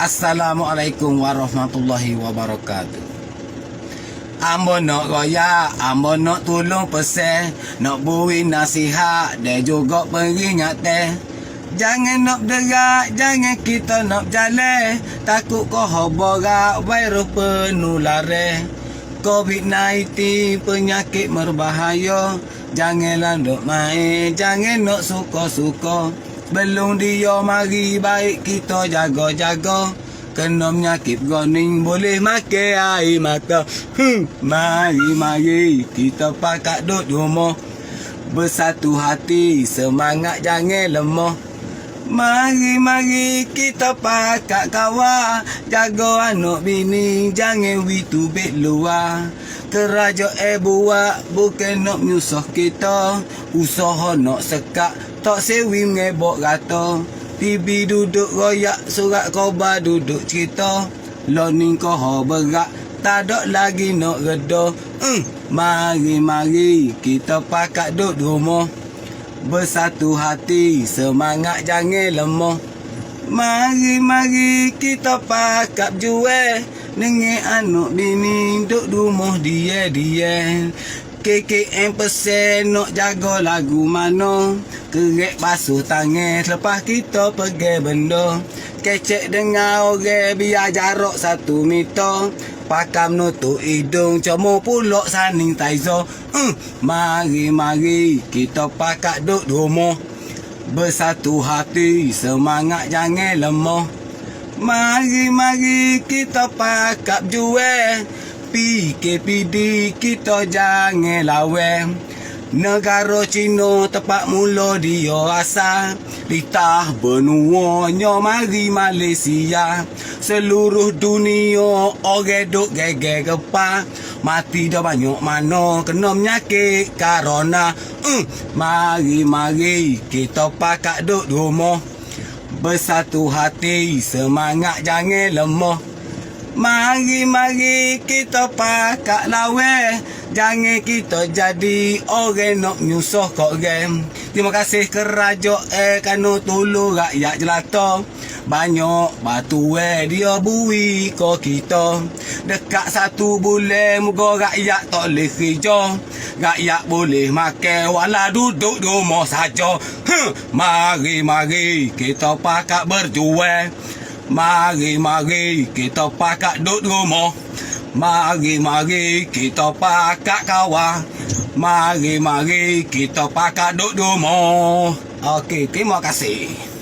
Assalamualaikum warahmatullahi wabarakatuh. Ambo nak goyak, ambo nak tolong pesan, nak beri nasihat dan juga peringatan. Jangan nak derak, jangan kita nak jalan, takut kau borak virus penularan. COVID-19 penyakit berbahaya, janganlah nak main, jangan nak suka-suka. Belum dia mari baik kita jaga-jaga. Kena penyakit goning boleh makan air mata. Mari kita pakat duduk rumah. Bersatu hati, semangat jangan lemah. Mari kita pakat kawal. Jaga anak bini, jangan witu bet luar. Kerajaan buat bukan nak menyusah kita. Usaha nak sekat, tak sewi ngebok rata. TV duduk royak, surat khabar duduk cerita. Learning kau berat, tak ada lagi nak reda. Mari kita pakat duduk rumah. Bersatu hati, semangat jangan lemah. Mari kita pakat jual. Dengan anak bini duduk rumah dia. KKM persen nak jaga lagu mana. Kerek basuh tangan selepas kita pergi benda. Kecek dengan orang biar jarak 1 meter. Pakai menutup hidung cuma pulak sanitizer. Mari kita pakat duduk rumah. Bersatu hati, semangat jangan lemah. Mari kita pakat jual. PKPD kita jangan lawan. Negara Cina tempat mula dia asal. Litah benuanya mari Malaysia. Seluruh dunia orang duk geger kepal. Mati dah banyak mana kena penyakit corona. Mari kita pakat duduk rumah. Bersatu hati, semangat jangan lemah. Mari kita pakat lawan. Jangan kita jadi orang nak menyusah kok game. Terima kasih kerajaan kerana tolong rakyat jelata. Banyak batu dia bui ke kita. Dekat 1 bulan moga rakyat tak boleh kerja. Rakyat boleh makan walau duduk di rumah saja. Mari kita pakat berjuang. Mari kita pakat duduk rumah. Mari kita pakat kawal. Mari kita pakat duduk rumah. Okey, terima kasih.